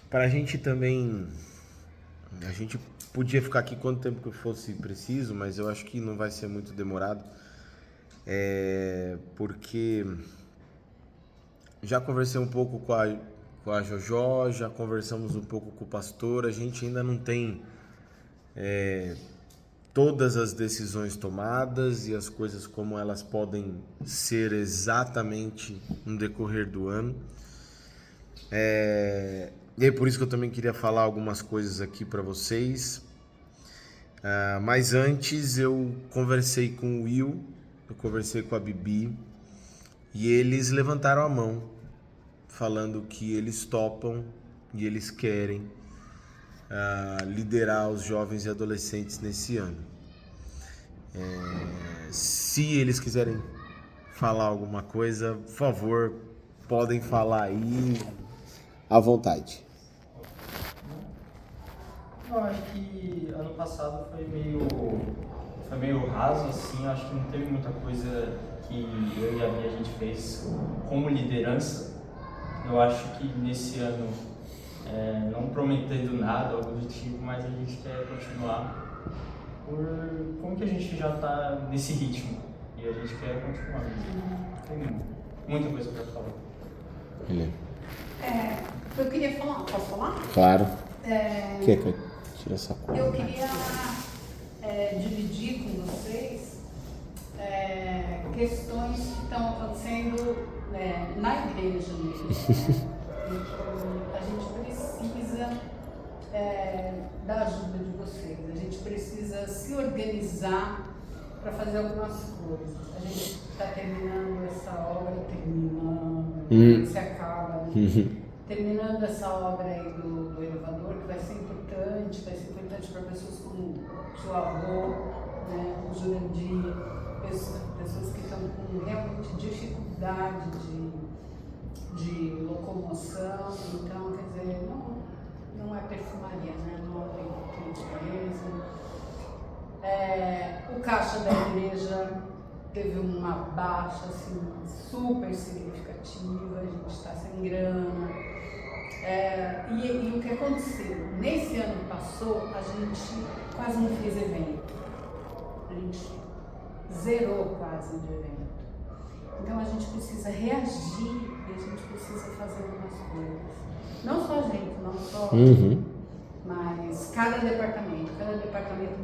Para a gente também, a gente podia ficar aqui quanto tempo que fosse preciso, mas eu acho que não vai ser muito demorado, porque já conversei um pouco com a Jojó, já conversamos um pouco com o pastor, a gente ainda não tem todas as decisões tomadas e as coisas como elas podem ser exatamente no decorrer do ano. E é por isso que eu também queria falar algumas coisas aqui para vocês. Mas antes eu conversei com o Will, eu conversei com a Bibi e eles levantaram a mão, falando que eles topam e eles querem liderar os jovens e adolescentes nesse ano. Se eles quiserem falar alguma coisa, por favor, podem falar aí à vontade. Eu acho que ano passado foi meio raso, assim, acho que não teve muita coisa que eu e a Bia a gente fez como liderança. Eu acho que nesse ano, não prometendo nada, algo do tipo, mas a gente quer continuar como que a gente já está nesse ritmo e a gente quer continuar. Tem muita coisa para falar. Eu queria falar, posso falar? Claro. Tira essa coisa. Eu queria dividir com vocês questões que estão acontecendo na igreja mesmo. A gente precisa da ajuda de vocês, a gente precisa se organizar para fazer algumas coisas. A gente está terminando essa obra, se acaba, né? Terminando essa obra aí do elevador, que vai ser importante para pessoas como o seu avô, né, o Jurandir, pessoas que estão com realmente dificuldade de locomoção. Então, quer dizer, não é perfumaria, né? Não é crítica mesmo. O caixa da igreja teve uma baixa assim, super significativa, a gente está sem grana. E o que aconteceu? Nesse ano que passou, a gente quase não fez evento. A gente zerou quase de evento. Então a gente precisa reagir e a gente precisa fazer algumas coisas. Não só a gente, não só... Mas cada departamento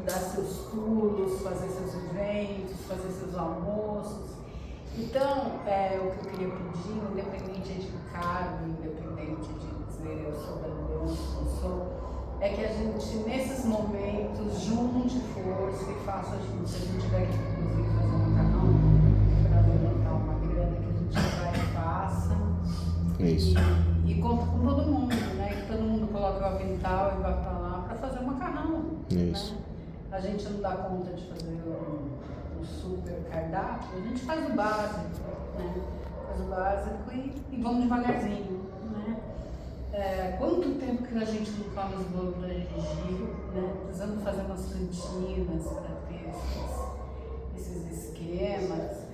dá seus pulos, fazer seus eventos, fazer seus almoços. Então, o que eu queria pedir, independente de cargo, independente de dizer eu sou da liderança, não sou, é que a gente, nesses momentos, junte força e faça junto. Se a gente tiver que, inclusive, fazer um macarrão para levantar uma grana, que a gente vai e faça. Isso. E conta com todo mundo, né? Que todo mundo coloca o avental e vai para lá para fazer um macarrão. Isso. Né? A gente não dá conta de fazer um super cardápio, a gente faz o básico, né? Faz o básico e vamos devagarzinho, né? Quanto tempo que a gente não come os bolos da Gigi, né? Precisamos fazer umas cantinas para ter esses esquemas.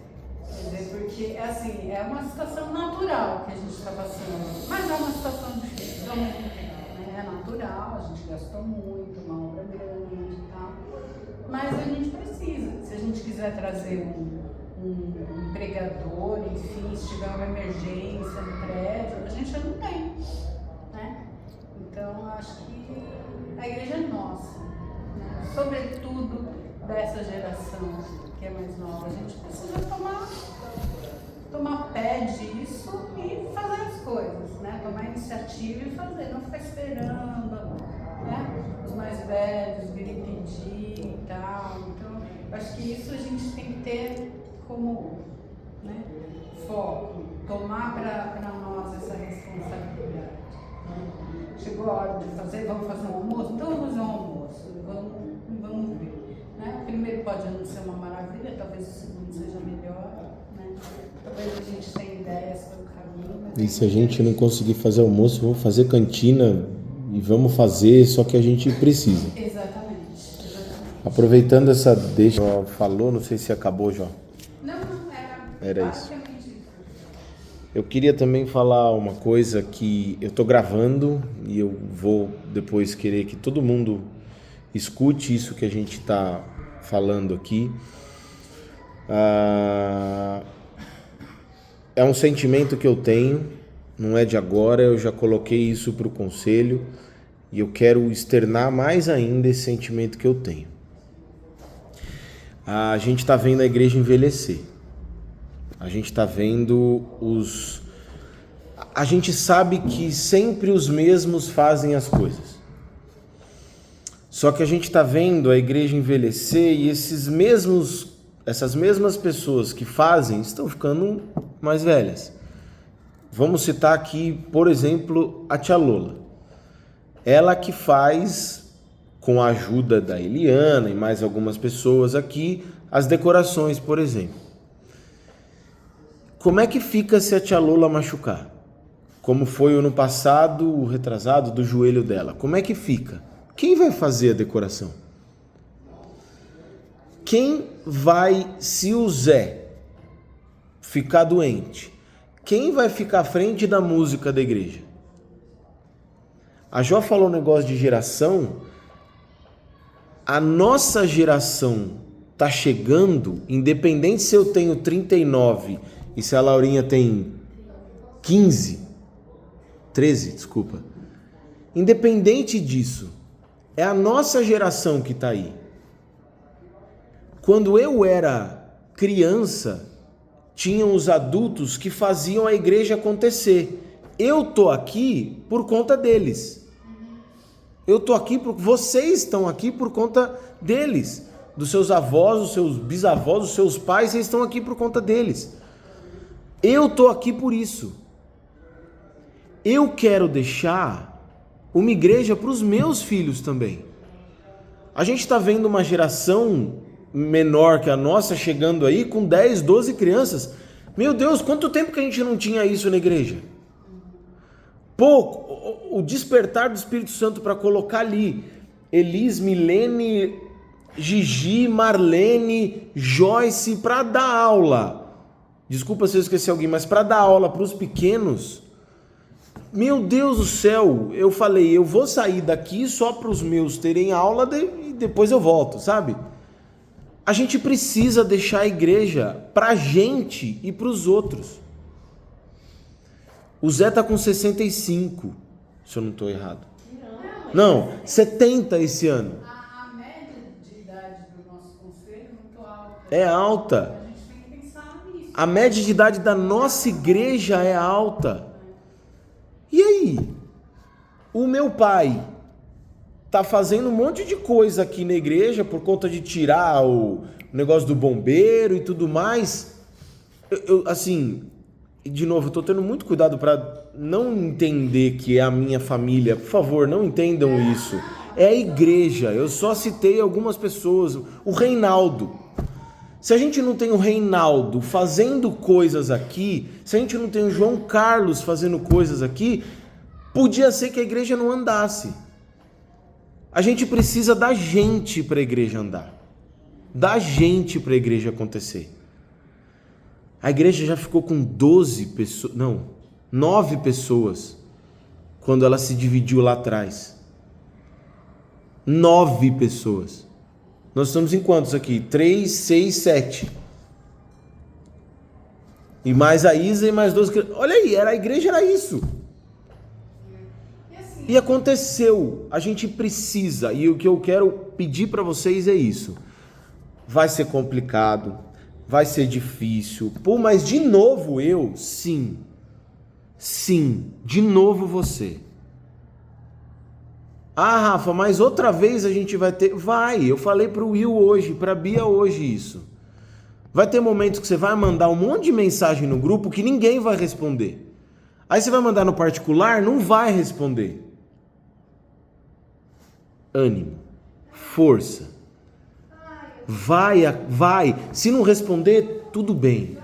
Quer dizer, porque assim, é uma situação natural que a gente está passando, mas é uma situação difícil ao mesmo tempo, né? É natural, a gente gastou muito, uma obra grande e tal, mas a gente precisa. Se a gente quiser trazer um empregador, enfim, se tiver uma emergência no prédio, a gente já não tem, né? Então, acho que a igreja é nossa, né? Sobretudo dessa geração que é mais nova, a gente precisa tomar pé disso e fazer as coisas, né? Tomar iniciativa e fazer, não ficar esperando, né? Os mais velhos virem pedir e tal. Então, acho que isso a gente tem que ter como, né, foco, tomar para nós essa responsabilidade. Chegou a hora de fazer, vamos fazer um almoço? Então vamos fazer um almoço, vamos ver. Né? O primeiro pode não ser uma maravilha, talvez o segundo seja melhor, né? Talvez a gente tenha ideias pelo caminho. E se a gente não conseguir fazer almoço, vamos fazer cantina e vamos fazer, só que a gente precisa. Exatamente. Aproveitando essa deixa que falou, não sei se acabou já. Não, Era isso. Eu queria também falar uma coisa que eu tô gravando e eu vou depois querer que todo mundo escute isso que a gente está falando aqui. É um sentimento que eu tenho, não é de agora, eu já coloquei isso para o conselho e eu quero externar mais ainda esse sentimento que eu tenho. A gente está vendo a igreja envelhecer. A gente está vendo a gente sabe que sempre os mesmos fazem as coisas. Só que a gente está vendo a igreja envelhecer e essas mesmas pessoas que fazem estão ficando mais velhas. Vamos citar aqui, por exemplo, a tia Lola. Ela que faz, com a ajuda da Eliana e mais algumas pessoas aqui, as decorações, por exemplo. Como é que fica se a tia Lola machucar? Como foi o ano passado, o retrasado do joelho dela. Como é que fica? Quem vai fazer a decoração? Quem vai, se o Zé ficar doente, quem vai ficar à frente da música da igreja? A Jó falou um negócio de geração. A nossa geração tá chegando, independente se eu tenho 39 e se a Laurinha tem 13, desculpa. Independente disso, é a nossa geração que tá aí. Quando eu era criança, tinham os adultos que faziam a igreja acontecer. Eu tô aqui por conta deles. Vocês estão aqui por conta deles. Dos seus avós, dos seus bisavós, dos seus pais, vocês estão aqui por conta deles. Eu tô aqui por isso. Eu quero deixar uma igreja para os meus filhos também. A gente está vendo uma geração menor que a nossa chegando aí com 10, 12 crianças. Meu Deus, quanto tempo que a gente não tinha isso na igreja? Pouco. O despertar do Espírito Santo para colocar ali Elis, Milene, Gigi, Marlene, Joyce para dar aula. Desculpa se eu esqueci alguém, mas para dar aula para os pequenos. Meu Deus do céu, eu falei, eu vou sair daqui só para os meus terem aula e depois eu volto, sabe? A gente precisa deixar a igreja para a gente e para os outros. O Zé tá com 65, se eu não estou errado. Não, 70 esse ano. A média de idade do nosso conselho é muito alta. É alta. A gente tem que pensar nisso. A média de idade da nossa igreja é alta. E aí? O meu pai tá fazendo um monte de coisa aqui na igreja por conta de tirar o negócio do bombeiro e tudo mais. Assim, de novo, eu tô tendo muito cuidado para não entender que é a minha família. Por favor, não entendam isso. É a igreja. Eu só citei algumas pessoas. O Reinaldo. Se a gente não tem o Reinaldo fazendo coisas aqui, se a gente não tem o João Carlos fazendo coisas aqui, podia ser que a igreja não andasse. A gente precisa da gente para a igreja andar. Da gente para a igreja acontecer. A igreja já ficou com 9 pessoas quando ela se dividiu lá atrás. 9 pessoas. Nós estamos em quantos aqui? 3, 6, 7. E mais a Isa e mais 12. Olha aí, a igreja era isso. E aconteceu. A gente precisa. E o que eu quero pedir para vocês é isso. Vai ser complicado. Vai ser difícil. Pô, mas de novo eu? Sim. Sim. De novo você. Ah, Rafa, mas outra vez a gente vai ter... Vai, eu falei para o Will hoje, para a Bia hoje isso. Vai ter momentos que você vai mandar um monte de mensagem no grupo que ninguém vai responder. Aí você vai mandar no particular, não vai responder. Ânimo, força. Vai. Se não responder, tudo bem.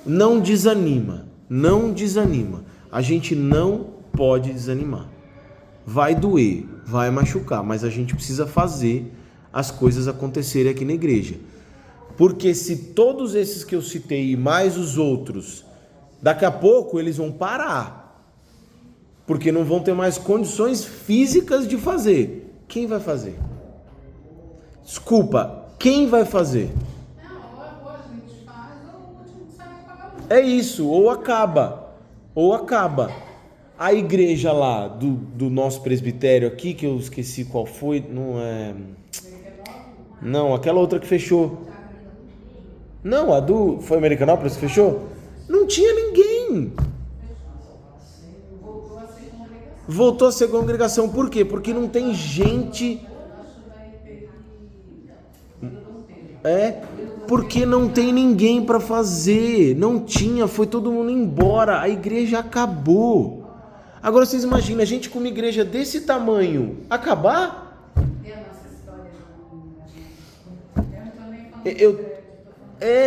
Não desanima. A gente não pode desanimar. Vai doer, vai machucar, mas a gente precisa fazer as coisas acontecerem aqui na igreja. Porque se todos esses que eu citei e mais os outros Daqui a pouco eles vão parar, porque não vão ter mais condições físicas de fazer. Quem vai fazer? Desculpa, quem vai fazer? Ou a gente faz, ou o último que sai é pagar a luz. É isso, ou acaba. A igreja lá do nosso presbitério aqui, que eu esqueci qual foi, não é... Não, aquela outra que fechou. Não, a do... Foi Americanópolis que fechou? Não tinha ninguém. Voltou a ser congregação. Por quê? Porque não tem gente... Porque não tem ninguém para fazer. Não tinha, foi todo mundo embora. A igreja acabou. Agora vocês imaginam, a gente com uma igreja desse tamanho acabar? E a nossa história eu não tô nem falando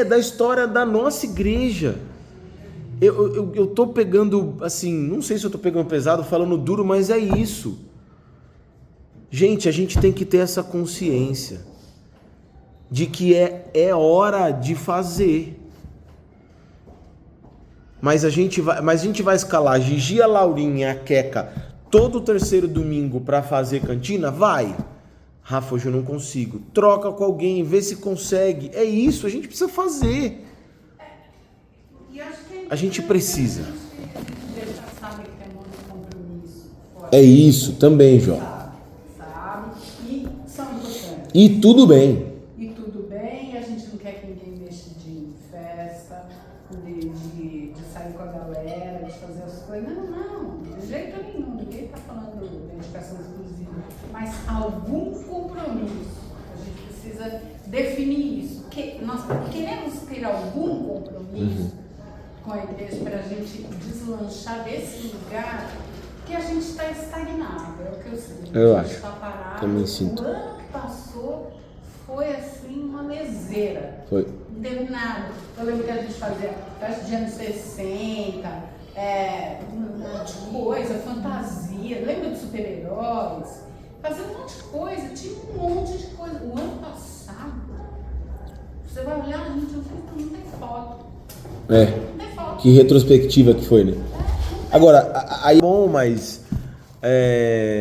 Da história da nossa igreja. Eu tô pegando, assim, não sei se eu tô pegando pesado, falando duro, mas é isso. Gente, a gente tem que ter essa consciência de que é hora de fazer. Mas a gente vai escalar a Gigi, a Laurinha e a Queca todo terceiro domingo para fazer cantina? Vai. Rafa, hoje eu não consigo. Troca com alguém, vê se consegue. É isso, a gente precisa fazer. A gente precisa. sabe que tem muito compromisso. É isso também, Jó. Sabe? E são importantes. E tudo bem. E tudo bem, a gente não quer que ninguém mexa de festa, de sair com a galera, de fazer as coisas. Não, de jeito nenhum. Ninguém está falando de dedicação exclusiva. Mas algum compromisso. A gente precisa definir isso. Nós queremos ter algum compromisso com a igreja para a gente deslanchar desse lugar que a gente está estagnado. É o que eu sinto. Eu a gente acho. está parado. Também sinto. O ano que passou foi assim uma leseira. Foi. Não teve nada. Eu lembro que a gente fazia festa de anos 60, um monte de coisa, fantasia. Lembra dos super-heróis? Fazia um monte de coisa, tinha um monte de coisa. O ano passado, você vai olhar, a gente não tem foto. Não tem foto. Que retrospectiva que foi, né? Agora, aí bom, mas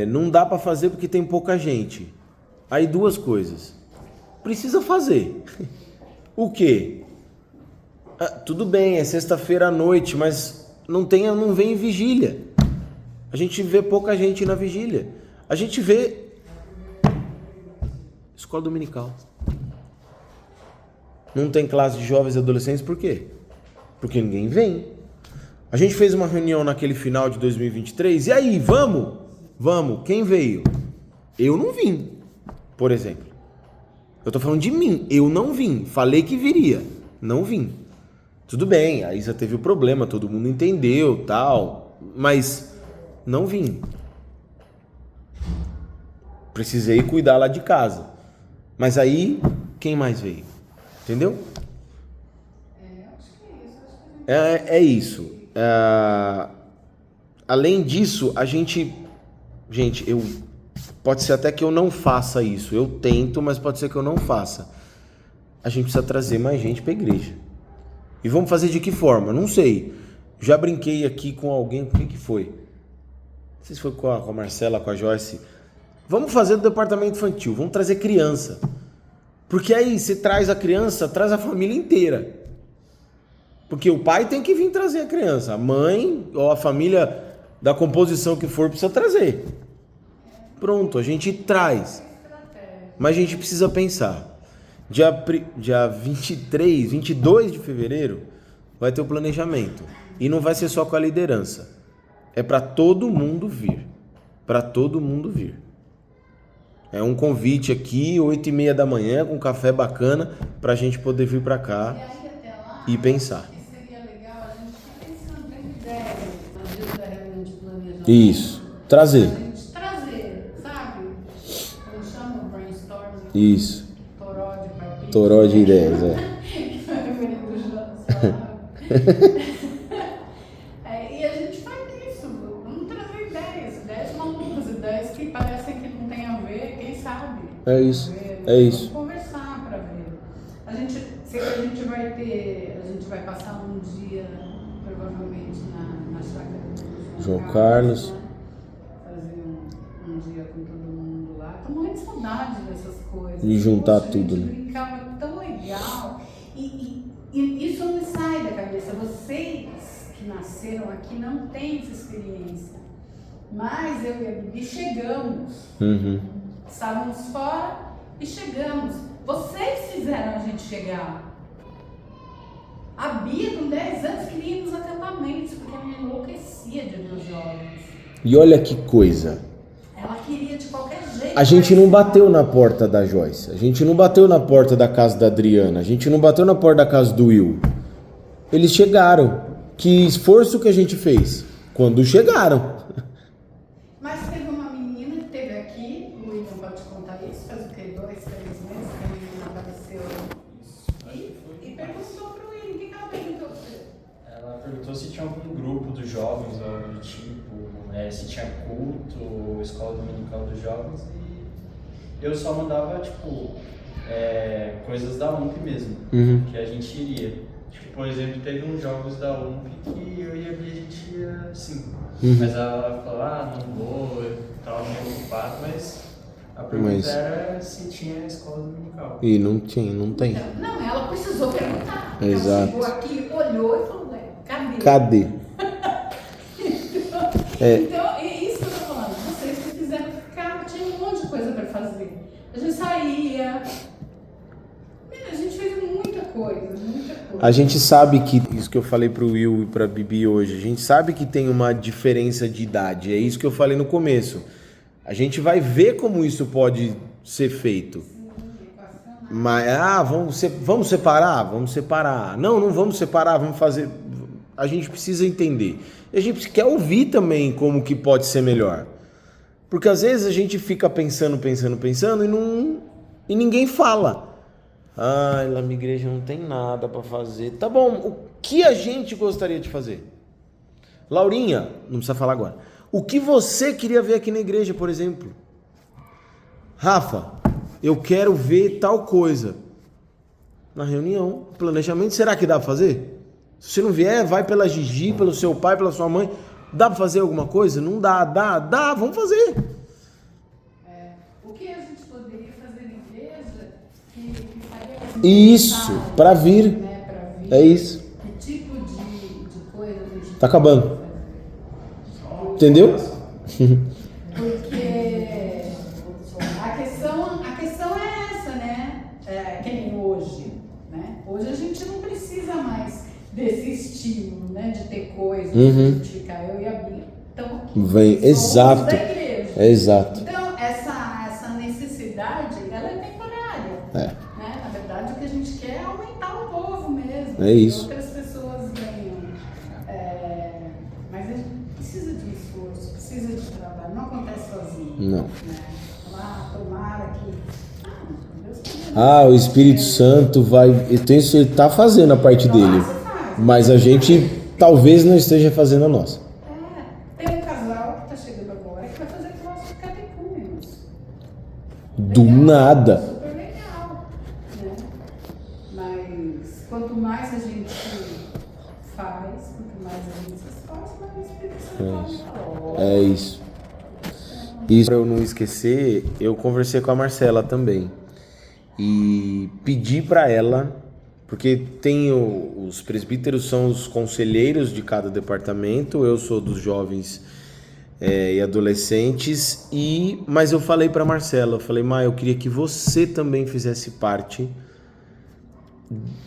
não dá pra fazer porque tem pouca gente. Aí duas coisas. Precisa fazer. O quê? Tudo bem, é sexta-feira à noite, mas não vem vigília. A gente vê pouca gente na vigília. A gente vê escola dominical. Não tem classe de jovens e adolescentes, por quê? Porque ninguém vem. A gente fez uma reunião naquele final de 2023, e aí, vamos? Vamos, quem veio? Eu não vim, por exemplo. Eu tô falando de mim, eu não vim. Falei que viria, não vim. Tudo bem, a Isa teve o problema, todo mundo entendeu, tal, mas não vim. Precisei cuidar lá de casa. Mas aí, quem mais veio? Entendeu? Acho que é isso. É isso. Além disso, pode ser até que eu não faça isso. Eu tento, mas pode ser que eu não faça. A gente precisa trazer mais gente para a igreja. E vamos fazer de que forma? Não sei. Já brinquei aqui com alguém. O que foi? Não sei se foi com a Marcela, com a Joyce. Vamos fazer do departamento infantil. Vamos trazer criança. Porque aí você traz a criança, traz a família inteira. Porque o pai tem que vir trazer a criança. A mãe ou a família da composição que for precisa trazer. Pronto, a gente traz. Mas a gente precisa pensar. Dia 23, 22 de fevereiro vai ter o planejamento. E não vai ser só com a liderança. É para todo mundo vir. Para todo mundo vir. É um convite aqui, 8h30 da manhã, com um café bacana, para a gente poder vir para cá e pensar. Seria legal a gente pensando em ideias no dia da reunião de planejamento. Isso, trazer. A gente trazer, sabe? Eu chamo o brainstorming. Isso. Toró de ideias, E a gente faz isso. Vamos trazer ideias malucas, ideias que parecem que não tem a ver, quem sabe? É isso. É isso. Vamos conversar para ver. A gente vai passar um dia, provavelmente, João Carlos. Fazer um dia com todo mundo lá. Tô morrendo de saudade dessas coisas. E juntar Poxa, tudo, a gente né? brincava tão legal. E isso não me sai da cabeça. Vocês que nasceram aqui não têm essa experiência. Mas eu e a Bibi chegamos. Uhum. Estávamos fora e chegamos. Vocês fizeram a gente chegar. A Bia, com 10 anos, queria ir nos acampamentos, porque ela me enlouquecia de ver os jovens. E olha que coisa. Ela queria de qualquer jeito. A gente não bateu na porta da Joyce. A gente não bateu na porta da casa da Adriana. A gente não bateu na porta da casa do Will. Eles chegaram. Que esforço que a gente fez? Quando chegaram. Mas teve uma menina que esteve aqui, o William pode contar isso, faz o quê? 2, 3 meses que a menina apareceu e perguntou pro William, o que ela perguntou pra você? Ela perguntou se tinha algum grupo dos jovens, ou algo do tipo, se tinha culto, escola dominical dos jovens, e eu só mandava, tipo, coisas da UMP mesmo, que a gente iria. Tipo, por exemplo, teve uns jogos da UMP que eu e a Bia, a gente ia sim. Mas ela falou, não vou, eu tava meio ocupado, mas a pergunta era se tinha escola dominical. E não tinha, não tem. Não, ela precisou perguntar. Exato. Ela chegou aqui, olhou e falou, cadê? Cadê? Então, é isso que eu tô falando. Vocês que quiseram ficar, tinha um monte de coisa pra fazer. A gente saía. A gente fez muita coisa. A gente sabe que, isso que eu falei pro Will e pra Bibi hoje, a gente sabe que tem uma diferença de idade. É isso que eu falei no começo. A gente vai ver como isso pode ser feito. Mas, vamos separar? Vamos separar. Não vamos separar, vamos fazer... A gente precisa entender. E a gente quer ouvir também como que pode ser melhor. Porque às vezes a gente fica pensando e ninguém fala. Lá na igreja não tem nada para fazer. Tá bom, o que a gente gostaria de fazer? Laurinha, não precisa falar agora. O que você queria ver aqui na igreja, por exemplo? Rafa, eu quero ver tal coisa. Na reunião, planejamento, será que dá para fazer? Se você não vier, vai pela Gigi, pelo seu pai, pela sua mãe. Dá para fazer alguma coisa? Não dá, vamos fazer. O que a gente poderia fazer na igreja que faria... Isso, para vir. Né, pra vir. É isso. Que tipo de coisa a gente Tá acabando. Entendeu? Porque a questão é essa, né? Que nem hoje, né? Hoje a gente não precisa mais desse estímulo, né? De ter coisas, de ficar eu e a Bia. Então, Vem, exato. Da igreja. Exato. Então, essa necessidade, ela é temporária. Né? Na verdade, o que a gente quer é aumentar o povo mesmo. É isso. Outras pessoas ganham. Mas a gente precisa de esforço, precisa de trabalho. Não acontece sozinho. Não. Né? Tomara que... Deus O Espírito Santo vai... Eu tenho isso, ele tá fazendo a parte dele. Mas a gente talvez não esteja fazendo a nossa. Tem um casal que tá chegando agora que vai fazer classe de catecúmenos. Do nada. Super legal, né? Mas quanto mais a gente faz, quanto mais a gente se esforça, mais o Espírito Santo fala. É isso. Isso, para eu não esquecer, eu conversei com a Marcela também. E pedi para ela, porque tem os presbíteros são os conselheiros de cada departamento, eu sou dos jovens e adolescentes, mas eu falei para Marcela, eu falei, eu queria que você também fizesse parte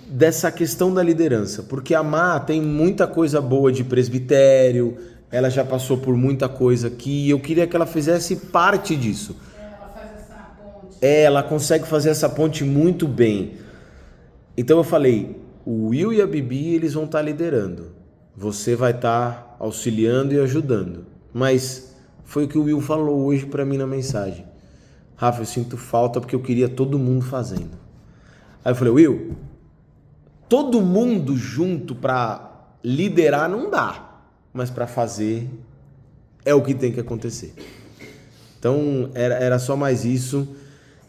dessa questão da liderança, porque a Má tem muita coisa boa de presbitério, ela já passou por muita coisa aqui, e eu queria que ela fizesse parte disso. Ela faz essa ponte. Ela consegue fazer essa ponte muito bem. Então eu falei, o Will e a Bibi, eles vão estar liderando. Você vai estar auxiliando e ajudando. Mas foi o que o Will falou hoje para mim na mensagem. Rafa, eu sinto falta porque eu queria todo mundo fazendo. Aí eu falei, Will, todo mundo junto para liderar não dá. Mas para fazer é o que tem que acontecer. Então era só mais isso.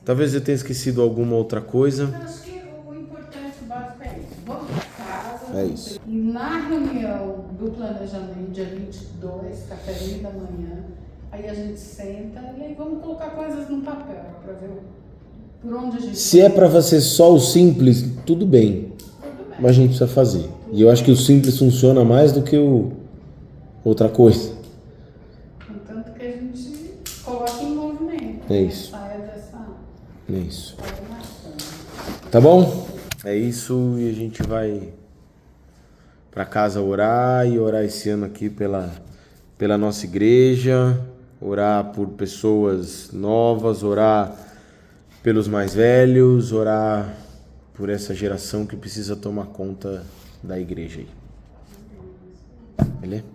Talvez eu tenha esquecido alguma outra coisa. Eu acho que o importante, o básico é isso. Vamos para casa. É isso. E na reunião do planejamento, dia 22, cafezinho da manhã. Aí a gente senta e aí vamos colocar coisas no papel para ver por onde a gente... Se é para fazer só o simples, tudo bem. Mas a gente precisa fazer. E eu acho que o simples funciona mais do que outra coisa. Contanto que a gente coloque em movimento. É isso. Saia dessa... É isso. programação. Tá bom? É isso, e a gente vai para casa orar e orar esse ano aqui pela nossa igreja, orar por pessoas novas, orar pelos mais velhos, orar por essa geração que precisa tomar conta da igreja aí. Beleza?